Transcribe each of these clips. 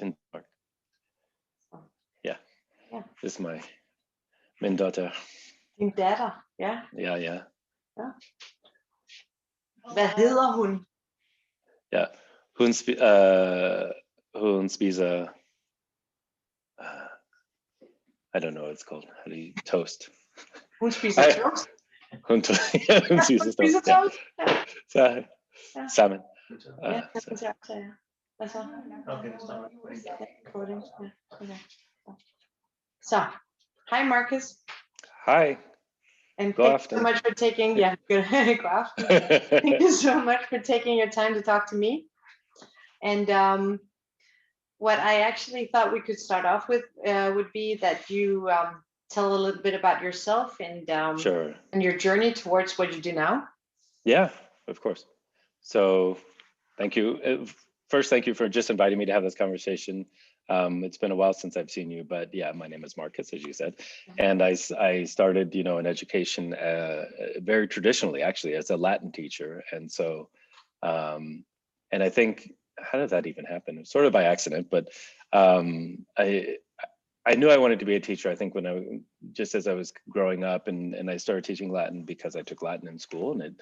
in Denmark. Så, Yeah. Ja. This is min datter. Din datter, ja. Ja, ja. Ja. Hvad hedder hun? Ja, hun spiser, I don't know what it's called. How do you toast? Hun spiser Ej. toast. Hun spiser spiser toast. Ja. toast. Ja. Så Ja. sammen. Ja, Så. det er så. Ja. Hvad så? Okay, det står. Recording. Ja. Okay. So, hi Marcus. Hi. And Go thank after. you so much for taking, yeah, good. Go after. Thank you so much for taking your time to talk to me. And what I actually thought we could start off with would be that you tell a little bit about yourself and Sure. and your journey towards what you do now. Yeah, of course. So thank you. First, thank you for just inviting me to have this conversation. It's been a while since I've seen you, but yeah, my name is Marcus, as you said. And I started, in education very traditionally, actually, as a Latin teacher. And so, and I think, how did that even happen? Sort of by accident, but I knew I wanted to be a teacher. I think when just as I was growing up, and I started teaching Latin because I took Latin in school, and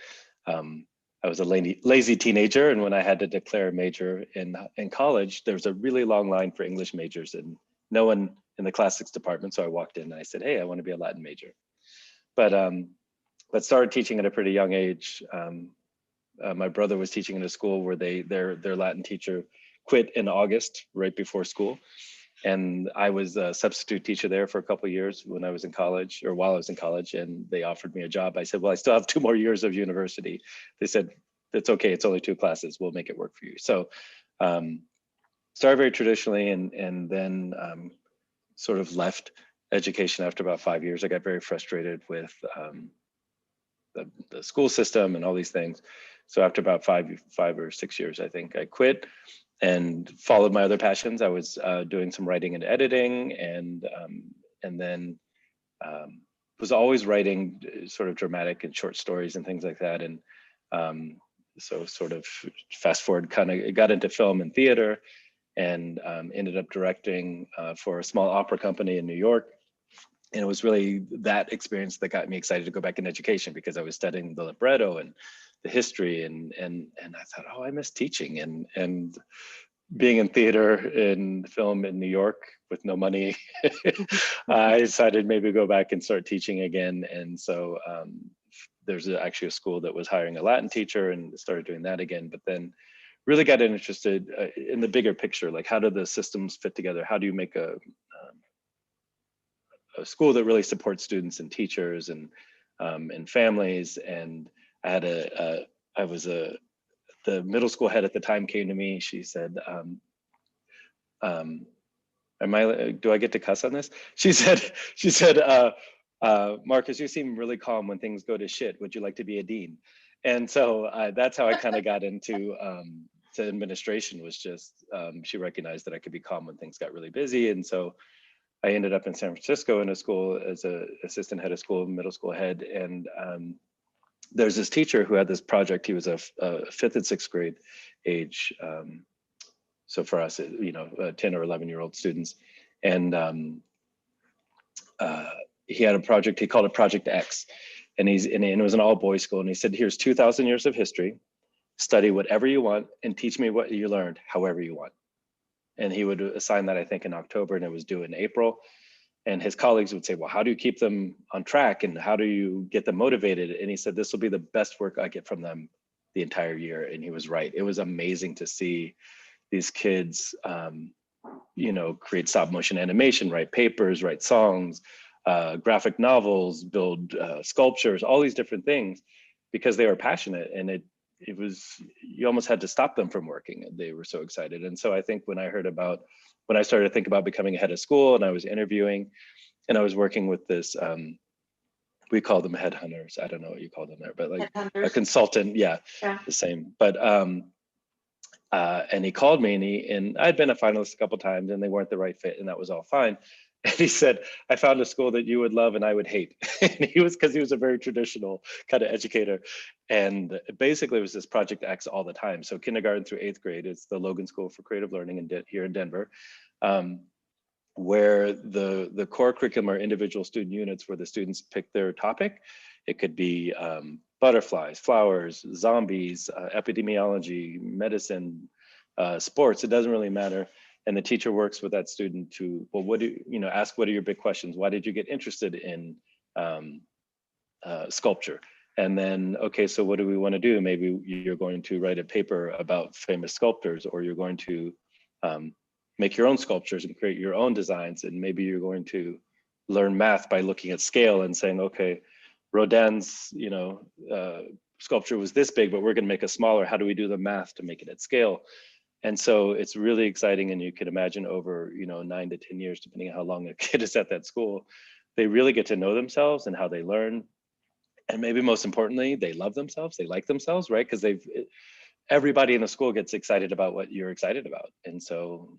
I was a lazy teenager, and when I had to declare a major in college, there was a really long line for English majors, and no one in the classics department. So I walked in and I said, "Hey, I want to be a Latin major," but started teaching at a pretty young age. My brother was teaching in a school where their Latin teacher quit in August, right before school. And I was a substitute teacher there for a couple of years when I was in college, or while I was in college, and they offered me a job. I said, well, I still have 2 more years of university. They said, that's okay, it's only 2 classes, we'll make it work for you. So started very traditionally, and then sort of left education after about 5 years. I got very frustrated with the school system and all these things. So after about 5 or 6 years, I think I quit and followed my other passions. I was doing some writing and editing, and then was always writing sort of dramatic and short stories and things like that. And so sort of fast forward, kind of got into film and theater, and ended up directing for a small opera company in New York. And it was really that experience that got me excited to go back in education, because I was studying the libretto and the history, and I thought, oh, I miss teaching, and being in theater and film in New York with no money. I decided maybe go back and start teaching again. And so there's actually a school that was hiring a Latin teacher, and started doing that again. But then really got interested in the bigger picture, like how do the systems fit together? How do you make a school that really supports students and teachers and families? And I had the middle school head at the time came to me. She said, do I get to cuss on this? She said, Marcus, you seem really calm when things go to shit. Would you like to be a dean? And so that's how I kind of got into to administration, was just, she recognized that I could be calm when things got really busy. And so I ended up in San Francisco in a school as an assistant head of school, middle school head. And there's this teacher who had this project. He was a 5th and 6th grade age. So for us, 10 or 11-year-old students. And he had a project, he called it Project X. And it was an all boys school. And he said, here's 2,000 years of history, study whatever you want and teach me what you learned, however you want. And he would assign that, I think, in October, and it was due in April. And his colleagues would say, well, how do you keep them on track, and how do you get them motivated? And he said, this will be the best work I get from them the entire year. And he was right. It was amazing to see these kids, create stop motion animation, write papers, write songs, graphic novels, build sculptures, all these different things, because they were passionate. And it was, you almost had to stop them from working. They were so excited. And so I think when I started to think about becoming a head of school, and I was interviewing, and I was working with this, we call them headhunters. I don't know what you call them there, but like a consultant. Yeah, the same. But And he called me, and I'd been a finalist a couple times, and they weren't the right fit, and that was all fine. And he said, I found a school that you would love and I would hate. And because he was a very traditional kind of educator. And basically it was this Project X all the time. So kindergarten through 8th grade, it's the Logan School for Creative Learning here in Denver, where the core curriculum are individual student units where the students pick their topic. It could be butterflies, flowers, zombies, epidemiology, medicine, sports, it doesn't really matter. And the teacher works with that student to, well, ask what are your big questions? Why did you get interested in sculpture? And then, okay, so what do we want to do? Maybe you're going to write a paper about famous sculptors, or you're going to make your own sculptures and create your own designs. And maybe you're going to learn math by looking at scale and saying, okay, Rodin's, sculpture was this big, but we're going to make it smaller. How do we do the math to make it at scale? And so it's really exciting. And you can imagine over, 9 to 10 years, depending on how long a kid is at that school, they really get to know themselves and how they learn. And maybe most importantly, they love themselves, they like themselves, right? Because everybody in the school gets excited about what you're excited about. And so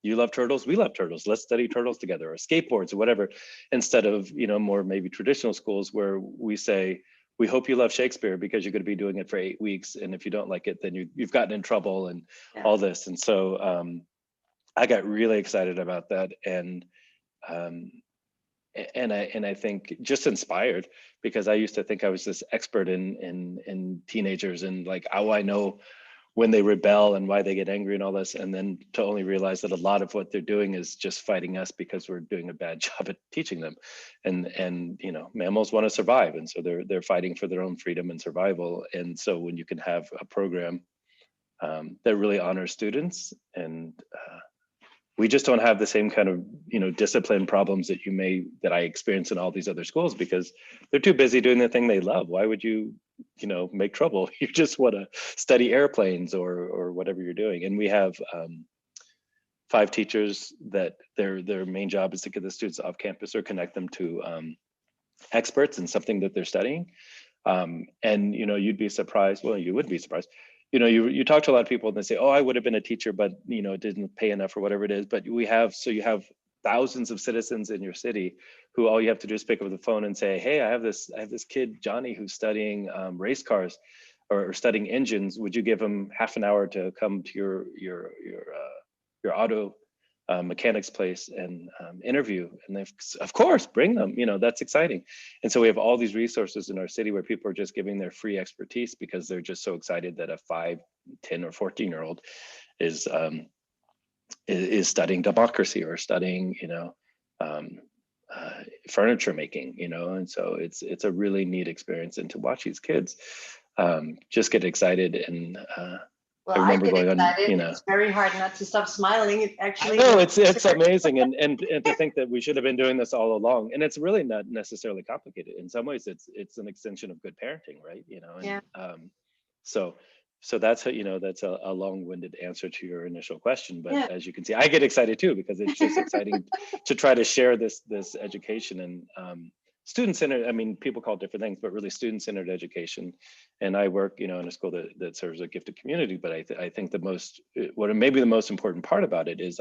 you love turtles, we love turtles, let's study turtles together, or skateboards or whatever, instead of, more maybe traditional schools where we say, we hope you love Shakespeare because you're going to be doing it for 8 weeks. And if you don't like it, then you've gotten in trouble and all this. And so I got really excited about that. And I think just inspired, because I used to think I was this expert in teenagers and like, how I know when they rebel and why they get angry and all this. And then to only realize that a lot of what they're doing is just fighting us because we're doing a bad job at teaching them. And mammals want to survive. And so they're fighting for their own freedom and survival. And so when you can have a program that really honors students, and we just don't have the same kind of discipline problems that I experience in all these other schools, because they're too busy doing the thing they love. Why would you make trouble? You just want to study airplanes or whatever you're doing. And we have 5 teachers that their main job is to get the students off campus or connect them to experts in something that they're studying. And you'd be surprised. Well, you would be surprised. You talk to a lot of people and they say, oh, I would have been a teacher, but it didn't pay enough or whatever it is. But you have thousands of citizens in your city who all you have to do is pick up the phone and say, hey, I have this kid, Johnny, who's studying race cars or studying engines. Would you give him half an hour to come to your auto mechanics place and interview? And they've, of course, bring them. That's exciting. And so we have all these resources in our city where people are just giving their free expertise because they're just so excited that a 5, 10, or 14-year-old is studying democracy or studying furniture making, and so it's a really neat experience. And to watch these kids just get excited. And well, I remember going excited. on, it's very hard not to stop smiling. It actually, no, it's amazing. And to think that we should have been doing this all along. And it's really not necessarily complicated. In some ways, it's an extension of good parenting, right? And so that's that's a long-winded answer to your initial question. But as you can see, I get excited too, because it's just exciting to try to share this education and student-centered. I mean, people call it different things, but really student-centered education. And I work, in a school that serves a gifted community. But I think what maybe the most important part about it is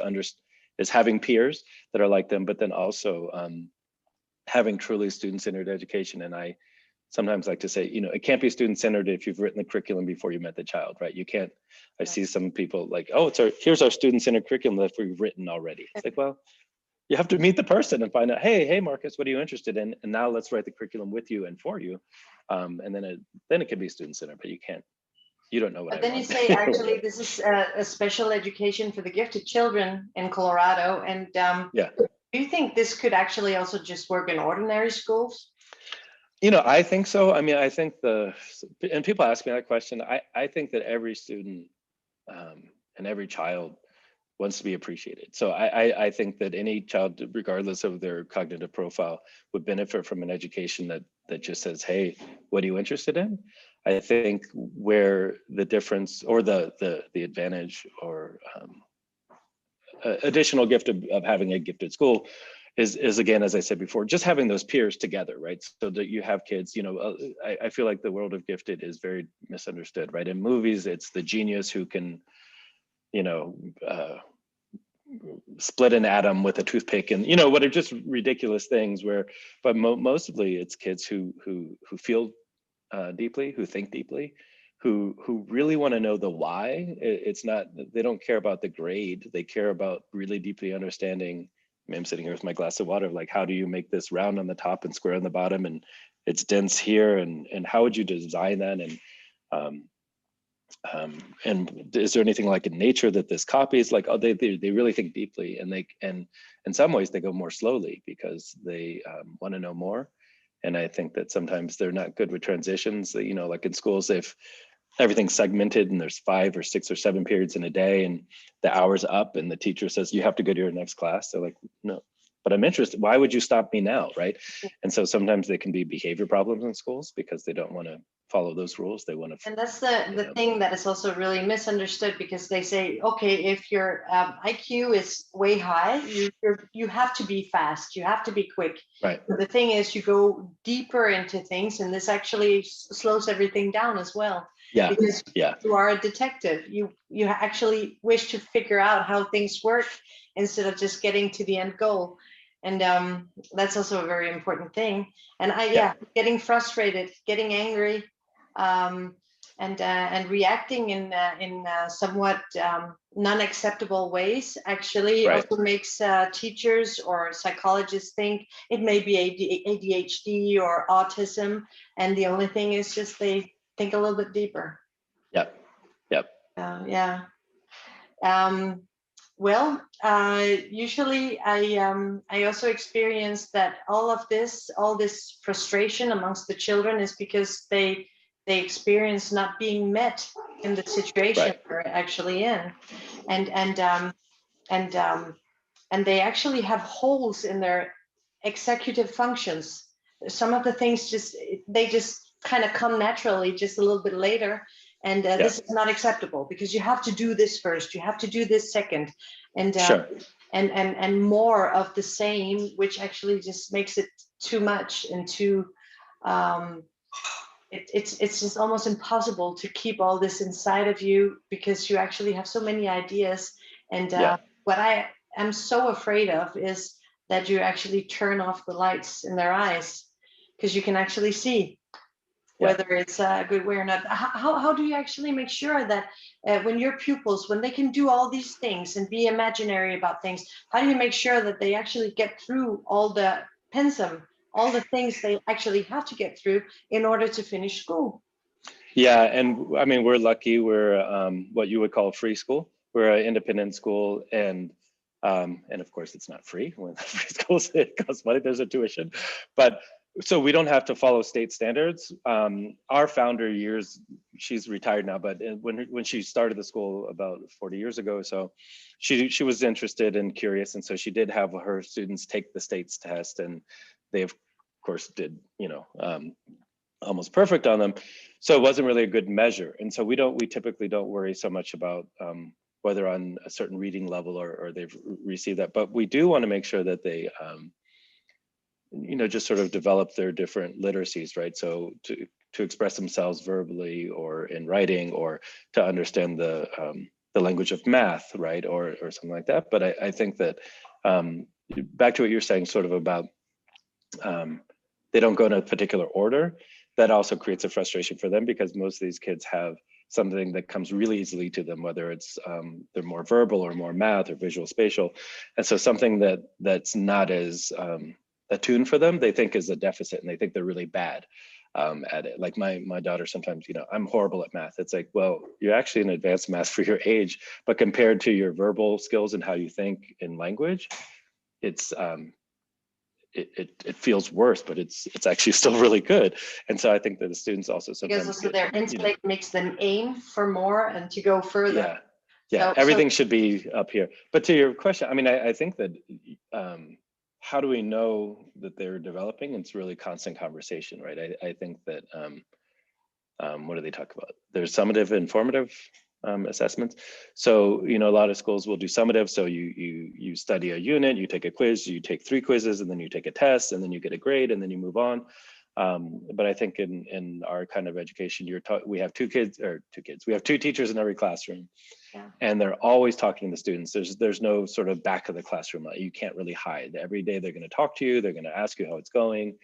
having peers that are like them, but then also having truly student-centered education. And I sometimes like to say, it can't be student-centered if you've written the curriculum before you met the child, right? You can't. I see some people like, oh, here's our student-centered curriculum that we've written already. It's like, well, you have to meet the person and find out, hey, Marcus, what are you interested in? And now let's write the curriculum with you and for you. And then it can be student-centered, but you don't know what I want. Then you say, actually, this is a special education for the gifted children in Colorado. And do you think this could actually also just work in ordinary schools? I think so. I mean, I think and people ask me that question. I think that every student and every child wants to be appreciated. So I think that any child, regardless of their cognitive profile, would benefit from an education that just says, hey, what are you interested in? I think where the difference or the advantage or additional gift of having a gifted school is again, as I said before, just having those peers together, right? So that you have kids, I feel like the world of gifted is very misunderstood, right? In movies, it's the genius who can you know, split an atom with a toothpick, and what are just ridiculous things. But mostly it's kids who feel deeply, who think deeply, who really want to know the why. It's not, they don't care about the grade. They care about really deeply understanding. I mean, I'm sitting here with my glass of water, like, how do you make this round on the top and square on the bottom, and it's dense here, and how would you design that? And is there anything like in nature that this copies? Like, oh, they really think deeply, and in some ways they go more slowly because they want to know more. And I think that sometimes they're not good with transitions. Like in schools, if everything's segmented and there's 5 or 6 or 7 periods in a day, and the hour's up, and the teacher says you have to go to your next class, they're like, no, but I'm interested. Why would you stop me now, right? And so sometimes they can be behavior problems in schools because they don't want to follow those rules. They want to. And that's the thing that is also really misunderstood, because they say, okay, if your IQ is way high, you have to be fast, you have to be quick. Right. But the thing is, you go deeper into things, and this actually slows everything down as well. Yeah. Because you are a detective. You actually wish to figure out how things work instead of just getting to the end goal. And that's also a very important thing. And getting frustrated, getting angry, and reacting in somewhat non-acceptable ways actually also makes teachers or psychologists think it may be ADHD or autism, and the only thing is just they think a little bit deeper. Yep. Well, usually I also experience that all this frustration amongst the children is because they experience not being met in the situation they're actually in, and they actually have holes in their executive functions. Some of the things they just kind of come naturally just a little bit later. And this is not acceptable, because you have to do this first, you have to do this second, and and more of the same, which actually just makes it too much and too. It's just almost impossible to keep all this inside of you, because you actually have so many ideas. And what I am so afraid of is that you actually turn off the lights in their eyes, because you can actually see whether it's a good way or not. How do you actually make sure that when your pupils, when they can do all these things and be imaginary about things, how do you make sure that they actually get through all the pensum, all the things they actually have to get through in order to finish school? Yeah, and I mean, we're lucky. We're what you would call a free school. We're an independent school, and of course it's not free. When free schools, it costs money. There's a tuition, but so we don't have to follow state standards. Our founder she's retired now, but when she started the school about 40 years ago, so she was interested and curious, and so she did have her students take the state's test, and they of course did, almost perfect on them. So it wasn't really a good measure, and so we typically don't worry so much about whether on a certain reading level or they've received that, but we do want to make sure that they just sort of develop their different literacies, right? So to express themselves verbally or in writing, or to understand the language of math, right? Or something like that. But I think that back to what you're saying, sort of about they don't go in a particular order, that also creates a frustration for them, because most of these kids have something that comes really easily to them, whether it's they're more verbal or more math or visual spatial. And so something that's not as attuned for them, they think is a deficit, and they think they're really bad at it. Like my daughter sometimes, I'm horrible at math. It's like, well, you're actually in advanced math for your age, but compared to your verbal skills and how you think in language, it's it feels worse, but it's actually still really good. And so I think that the students also sometimes because also their intellect makes them aim for more and to go further. Yeah, everything should be up here. But to your question, I mean, I think that how do we know that they're developing? It's really constant conversation, right? I think that what do they talk about? There's summative and formative assessments. So, a lot of schools will do summative. So you study a unit, you take a quiz, you take 3 quizzes, and then you take a test, and then you get a grade, and then you move on. But I think in our kind of education, we have 2 kids. We have 2 teachers in every classroom. Yeah. And they're always talking to the students. There's no sort of back of the classroom. You can't really hide. Every day they're going to talk to you. They're going to ask you how it's going.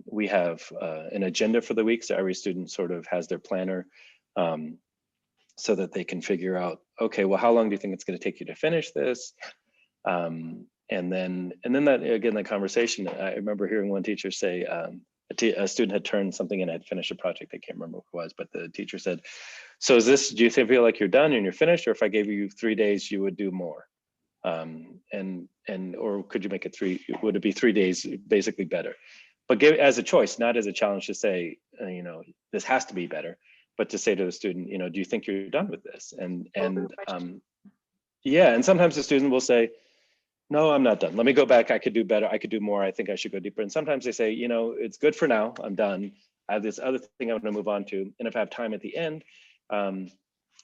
We have an agenda for the week, so every student sort of has their planner, so that they can figure out, okay, well, how long do you think it's going to take you to finish this? And then that, again, the conversation. I remember hearing one teacher say, a student had turned something in, had finished a project. I can't remember what it was, but the teacher said, so do you feel like you're done and you're finished, or if I gave you 3 days, you would do more? Or could you make it would it be 3 days basically better? But give as a choice, not as a challenge to say, this has to be better, but to say to the student, do you think you're done with this? Yeah, and sometimes the student will say, no, I'm not done. Let me go back. I could do better. I could do more. I think I should go deeper. And sometimes they say, it's good for now. I'm done. I have this other thing I want to move on to. And if I have time at the end,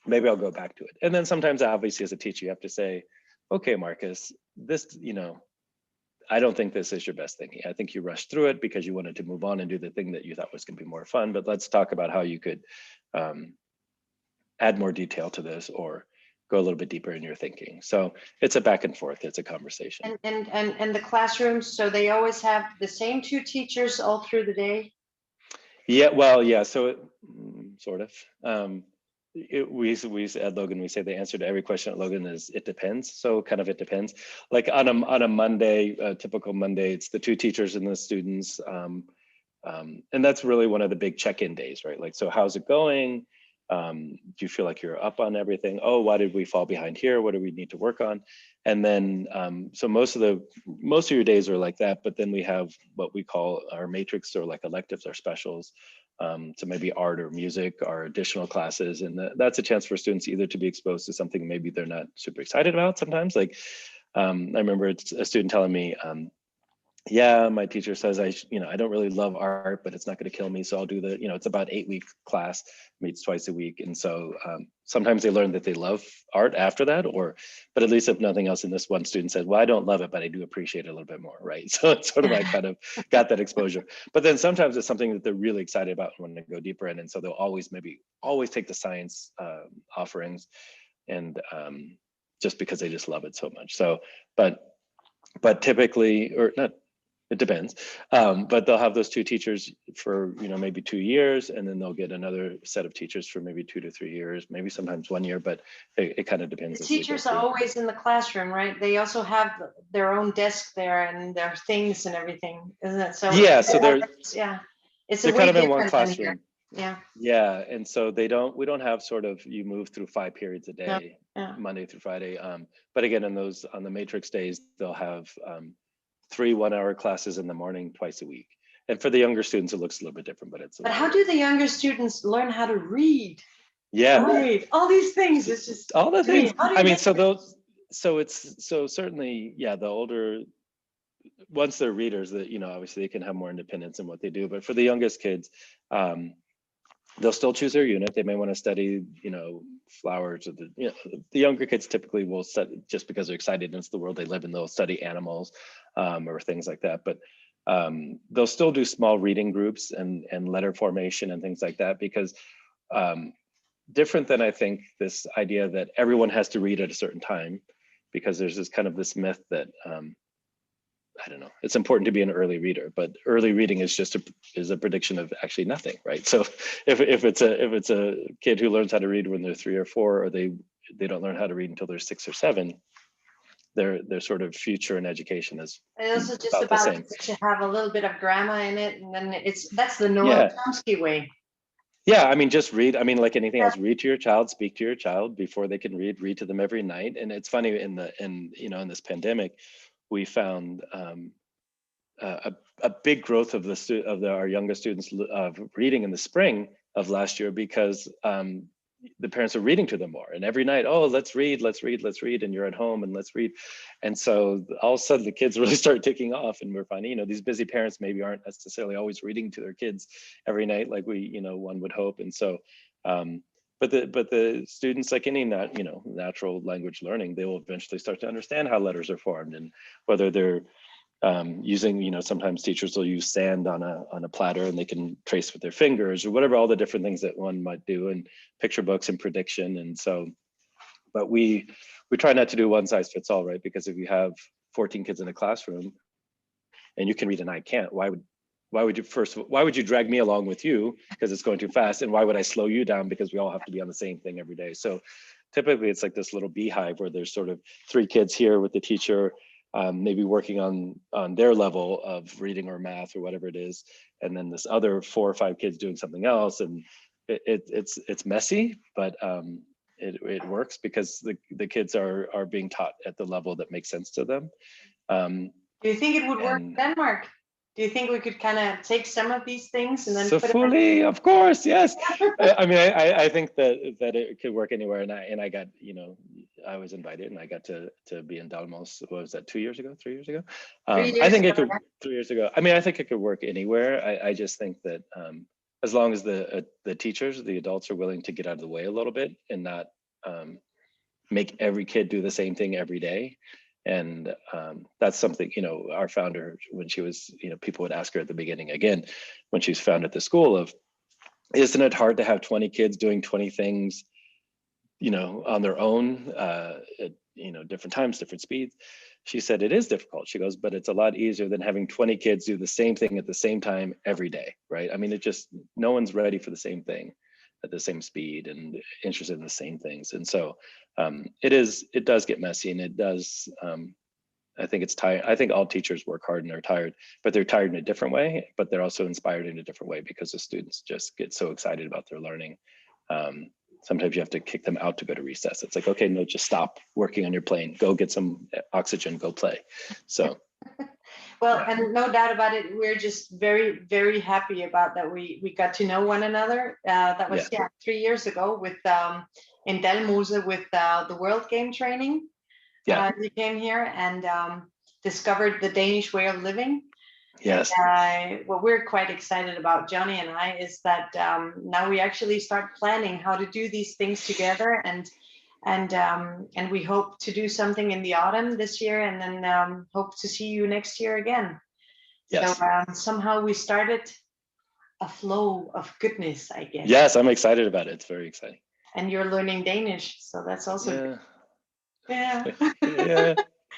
maybe I'll go back to it. And then sometimes, obviously, as a teacher, you have to say, okay, Marcus, this, I don't think this is your best thinking. I think you rushed through it because you wanted to move on and do the thing that you thought was going to be more fun. But let's talk about how you could add more detail to this, or go a little bit deeper in your thinking. So it's a back and forth. It's a conversation. And the classrooms, so they always have the same 2 teachers all through the day? Yeah, well, yeah. So sort of. We at Logan, we say the answer to every question at Logan is it depends. So kind of it depends. Like on a Monday, a typical Monday, it's the 2 teachers and the students. And that's really one of the big check-in days, right? Like, so how's it going? Do you feel like you're up on everything? Oh, why did we fall behind here? What do we need to work on? And then, so most of your days are like that, but then we have what we call our matrix, or like electives or specials. So maybe art or music or additional classes. And that's a chance for students either to be exposed to something maybe they're not super excited about sometimes. Like, I remember a student telling me, yeah, my teacher says I don't really love art, but it's not going to kill me. So I'll do it's about 8-week class, meets twice a week. And so sometimes they learn that they love art after that, but at least if nothing else, in this one student said, well, I don't love it, but I do appreciate it a little bit more, right? So it's sort of like kind of got that exposure. But then sometimes it's something that they're really excited about and want to go deeper in. And so they'll always take the science offerings, and just because they just love it so much. So, but typically, or not, it depends. But they'll have those 2 teachers for, maybe 2 years, and then they'll get another set of teachers for maybe 2 to 3 years, maybe sometimes 1 year, but it kind of depends. The teachers are always in the classroom, right? They also have their own desk there and their things and everything, isn't it? So yeah, so it's they're kind of in one classroom. Yeah. And so we don't have sort of, you move through 5 periods a day, Monday through Friday. But again, on the matrix days, they'll have 3 1-hour classes in the morning twice a week. And for the younger students, it looks a little bit different, but But how do the younger students learn how to read? Yeah. Right. All these things. It's just all the things. I mean, so certainly, yeah, the older, once they're readers, that, obviously they can have more independence in what they do. But for the youngest kids, they'll still choose their unit. They may want to study, flowers, or the younger kids typically will study just because they're excited and it's the world they live in. They'll study animals, or things like that. But they'll still do small reading groups and letter formation and things like that, because different than, I think, this idea that everyone has to read at a certain time, because there's this myth that I don't know, it's important to be an early reader, but early reading is just a prediction of actually nothing, right? So if it's a kid who learns how to read when they're 3 or 4, or they don't learn how to read until they're 6 or 7, their sort of future in education is also just about the same. To have a little bit of grammar in it, and then that's the Noam Chomsky way. Yeah, I mean, just read. I mean, like anything else, read to your child, speak to your child before they can read to them every night. And it's funny, in this pandemic, we found a big growth of our youngest students of reading in the spring of last year, because the parents are reading to them more, and every night, oh, let's read, and you're at home and let's read. And so all of a sudden the kids really start taking off, and we're finding, these busy parents maybe aren't necessarily always reading to their kids every night like one would hope. And so but the students, like any natural language learning, they will eventually start to understand how letters are formed, and whether they're using, sometimes teachers will use sand on a platter and they can trace with their fingers, or whatever, all the different things that one might do, and picture books and prediction. And so But we try not to do one size fits all, right? Because if you have 14 kids in a classroom and you can read and I can't, why would you drag me along with you because it's going too fast? And why would I slow you down because we all have to be on the same thing every day? So typically it's like this little beehive where there's sort of 3 kids here with the teacher, maybe working on their level of reading or math or whatever it is, and then this other 4 or 5 kids doing something else. And it's messy, but it works because the kids are being taught at the level that makes sense to them. Do you think it would work in Denmark? Do you think we could kind of take some of these things and then so put fully, of course, yes. I mean, I think that it could work anywhere, and I got, I was invited, and I got to be in Dalmos. What was that? 2 years ago, 3 years ago? 3 years I think ago, it could. 3 years ago. I mean, I think it could work anywhere. I just think that as long as the teachers, the adults, are willing to get out of the way a little bit and not make every kid do the same thing every day. And that's something, our founder, when she was, people would ask her at the beginning, again, when she was founded the school, of, isn't it hard to have 20 kids doing 20 things, on their own, at, different times, different speeds? She said, it is difficult. She goes, but it's a lot easier than having 20 kids do the same thing at the same time every day, right? I mean, no one's ready for the same thing at the same speed and interested in the same things. And so it does get messy, and it does, I think it's tired. I think all teachers work hard and they're tired, but they're tired in a different way, but they're also inspired in a different way because the students just get so excited about their learning. Sometimes you have to kick them out to go to recess. It's like, okay, no, just stop working on your plane, go get some oxygen, go play. So. Well, yeah. And no doubt about it, we're just very, very happy about that. We got to know one another. That was 3 years ago with in Dalmose with the World Game Training. Yeah, you came here and discovered the Danish way of living. Yes. And, what we're quite excited about, Johnny and I, is that now we actually start planning how to do these things together, and we hope to do something in the autumn this year, and then hope to see you next year again. Yes. So somehow we started a flow of goodness, I guess. Yes, I'm excited about it. It's very exciting. And you're learning Danish, so that's also good. Yeah. Yeah.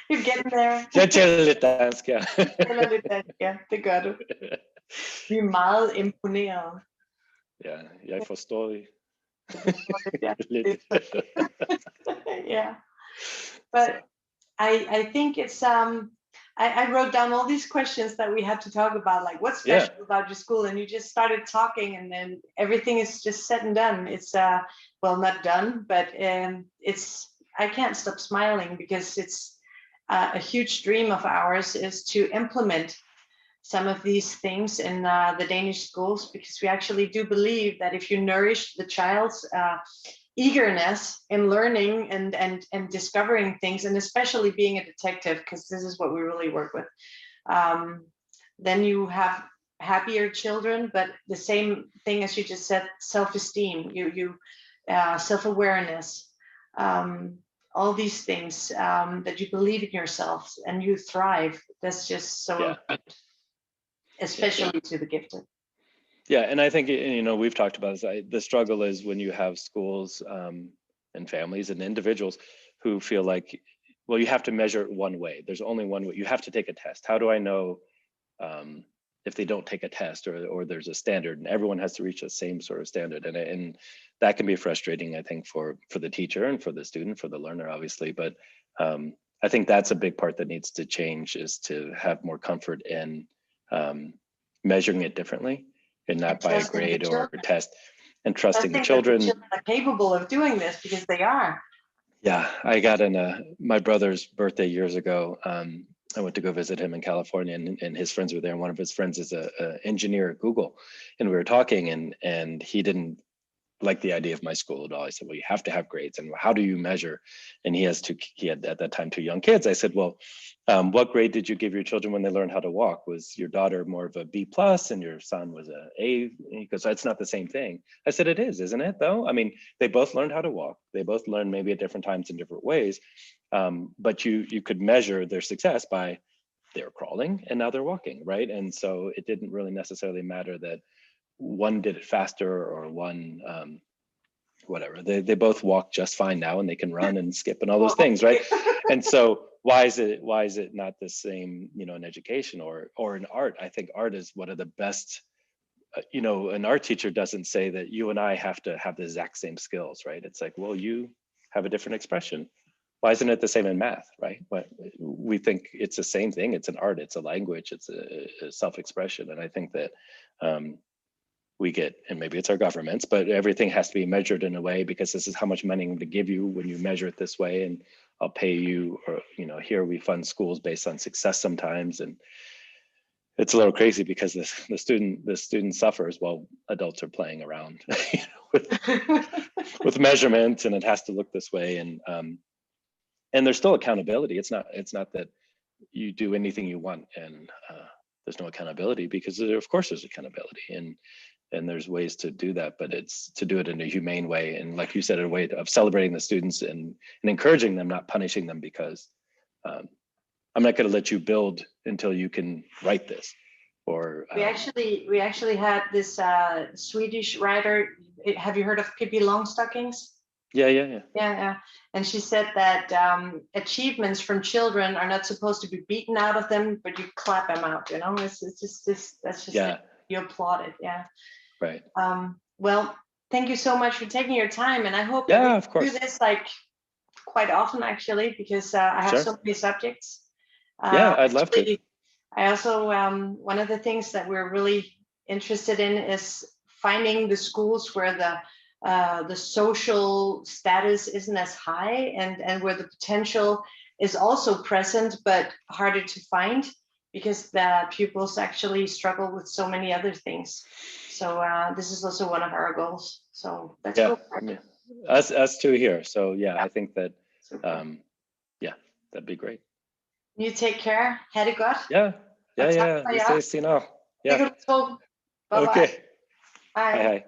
You're getting there. Jeg taler lidt dansk, ja. Taler lidt dansk, ja. Det gør du. Vi er meget imponeret. Ja, jeg forstår det. Yeah. But I think it's I wrote down all these questions that we had to talk about, like what's special about your school, and you just started talking, and then everything is just said and done. It's well, not done, but it's, I can't stop smiling because it's a huge dream of ours is to implement some of these things in the Danish schools, because we actually do believe that if you nourish the child's eagerness in learning and discovering things, and especially being a detective, because this is what we really work with, then you have happier children. But the same thing as you just said, self-esteem, you self-awareness, all these things, that you believe in yourself and you thrive. That's just so important, especially to the gifted. Yeah, and I think, we've talked about this. The struggle is when you have schools and families and individuals who feel like, well, you have to measure it one way. There's only one way. You have to take a test. How do I know if they don't take a test, or there's a standard and everyone has to reach the same sort of standard? And that can be frustrating, I think, for the teacher and for the student, for the learner, obviously. But I think that's a big part that needs to change, is to have more comfort in measuring it differently, and not by a grade or a test, and trusting the children. The children are capable of doing this because they are. Yeah, I got in my brother's birthday years ago. I went to go visit him in California, and his friends were there. And one of his friends is a engineer at Google, and we were talking, and he didn't like the idea of my school at all. I said, well, you have to have grades, and how do you measure? And he had at that time 2 young kids. I said, well, what grade did you give your children when they learned how to walk? Was your daughter more of a B+ and your son was a A? Because that's not the same thing. I said, it is, isn't it though? I mean, they both learned how to walk. They both learned maybe at different times in different ways. But you could measure their success by, they were crawling and now they're walking, right? And so it didn't really necessarily matter that one did it faster or one whatever. They both walk just fine now, and they can run and skip and all those things, right? And so why is it not the same, in education or in art? I think art is one of the best. An art teacher doesn't say that you and I have to have the exact same skills, right? It's like, well, you have a different expression. Why isn't it the same in math, right? But we think it's the same thing. It's an art, it's a language, it's a self-expression. And I think that we get, and maybe it's our governments, but everything has to be measured in a way because this is how much money I'm going to give you when you measure it this way, and I'll pay you, or here we fund schools based on success sometimes, and it's a little crazy because the student suffers while adults are playing around with measurement, and it has to look this way, and there's still accountability. It's not that you do anything you want and there's no accountability, because of course there's accountability, and there's ways to do that, but it's to do it in a humane way, and like you said, a way of celebrating the students and encouraging them, not punishing them, because I'm not going to let you build until you can write this. Or we actually had this Swedish writer. Have you heard of Pippi Longstockings? Yeah. And she said that achievements from children are not supposed to be beaten out of them, but you clap them out. It's just that's just like, you applaud it. Yeah. Right. Well, thank you so much for taking your time, and I hope that we do this like quite often, actually, because I have so many subjects. I'd love to. I also one of the things that we're really interested in is finding the schools where the social status isn't as high, and where the potential is also present but harder to find, because the pupils actually struggle with so many other things. So this is also one of our goals. So that's cool. Us too here. So I think that that'd be great. You take care. Ha det godt. Ja. Vi ses senere. Ja. Bye-bye. Okay. Bye. Hej.